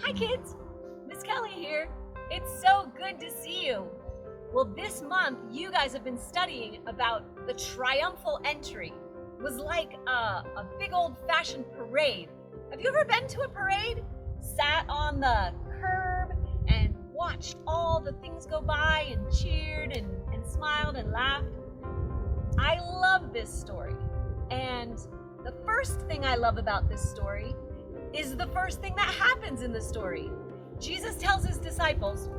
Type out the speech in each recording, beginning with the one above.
Hi kids, Miss Kelly here. It's so good to see you. Well, this month you guys have been studying about the Triumphal Entry. It was like a big old-fashioned parade. Have you ever been to a parade? Sat on the curb and watched all the things go by and cheered and smiled and laughed? I love this story. And the first thing I love about this story is the first thing that happens in the story. Jesus tells his disciples,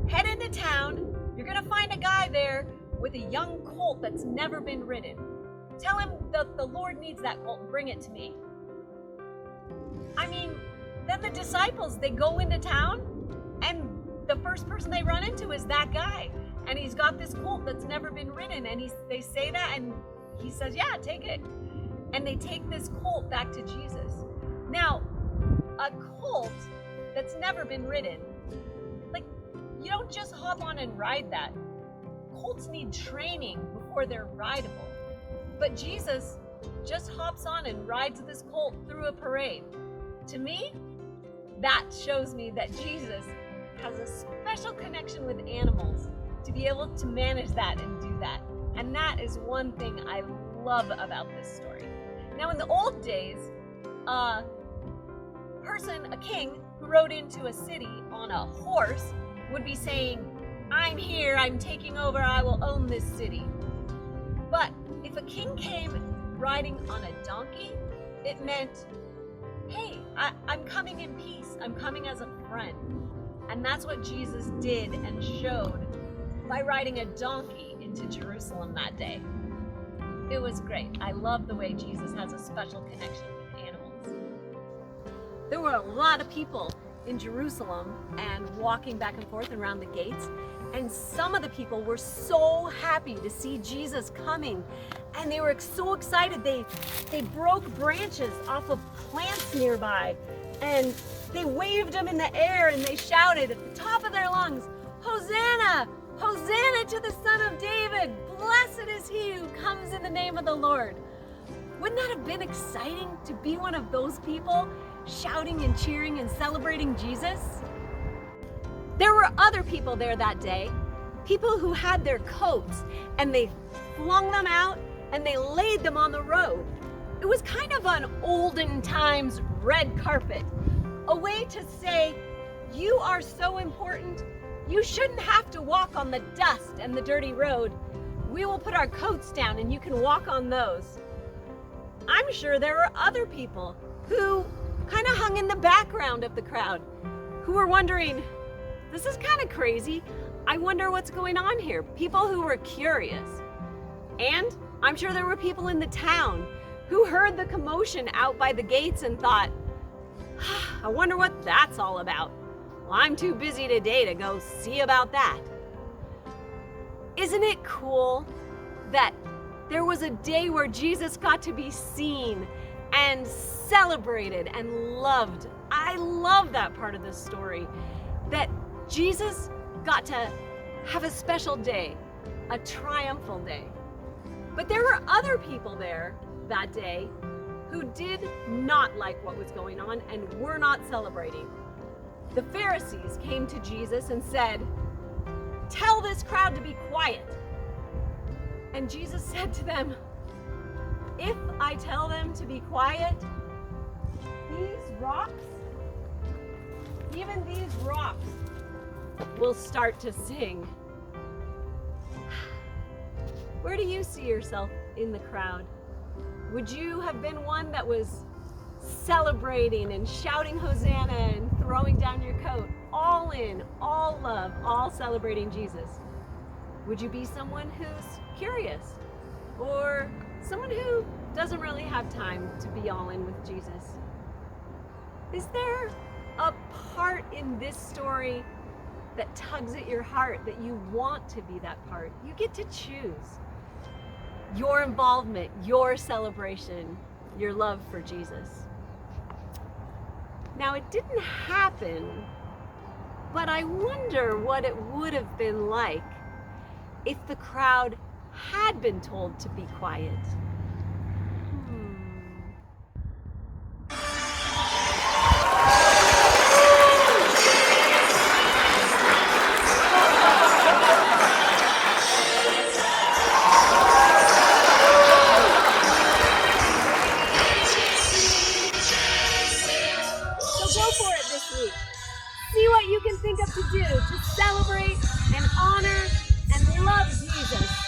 head into town. You're gonna find a guy there with a young colt that's never been ridden. Tell him that the Lord needs that colt and bring it to me. I mean, then the disciples, they go into town and the first person they run into is that guy. And he's got this colt that's never been ridden. And they say that and he says, yeah, take it. And they take this colt back to Jesus. Now, a colt that's never been ridden, like, you don't just hop on and ride that. Colts need training before they're rideable. But Jesus just hops on and rides this colt through a parade. To me, that shows me that Jesus has a special connection with animals to be able to manage that and do that. And that is one thing I love about this story. Now, in the old days, a king who rode into a city on a horse would be saying, I'm here, I'm taking over, I will own this city. But if a king came riding on a donkey, it meant, hey, I'm coming in peace, I'm coming as a friend. And that's what Jesus did and showed by riding a donkey into Jerusalem that day. It was great. I love the way Jesus has a special connection with animals. There were a lot of people in Jerusalem and walking back and forth around the gates, and some of the people were so happy to see Jesus coming, and they were so excited they broke branches off of plants nearby, and they waved them in the air and they shouted at the top of their lungs, Hosanna! Hosanna to the Son of David! Blessed is he who comes in the name of the Lord. Wouldn't that have been exciting to be one of those people shouting and cheering and celebrating Jesus? There were other people there that day, people who had their coats and they flung them out and they laid them on the road. It was kind of an olden times red carpet, a way to say, you are so important, you shouldn't have to walk on the dust and the dirty road. We will put our coats down and you can walk on those. I'm sure there were other people who kind of hung in the background of the crowd, who were wondering, this is kind of crazy. I wonder what's going on here. People who were curious. And I'm sure there were people in the town who heard the commotion out by the gates and thought, I wonder what that's all about. Well, I'm too busy today to go see about that. Isn't it cool that there was a day where Jesus got to be seen and celebrated and loved? I love that part of the story, that Jesus got to have a special day, a triumphal day. But there were other people there that day who did not like what was going on and were not celebrating. The Pharisees came to Jesus and said, tell this crowd to be quiet. And Jesus said to them, if I tell them to be quiet, these rocks, even these rocks, will start to sing. Where do you see yourself in the crowd? Would you have been one that was celebrating and shouting Hosanna and throwing down your coat, all in, all love, all celebrating Jesus? Would you be someone who's curious or someone who doesn't really have time to be all in with Jesus? Is there a part in this story that tugs at your heart that you want to be that part? You get to choose your involvement, your celebration, your love for Jesus. Now, it didn't happen, but I wonder what it would have been like if the crowd had been told to be quiet. that you can think of to do to celebrate and honor and love Jesus.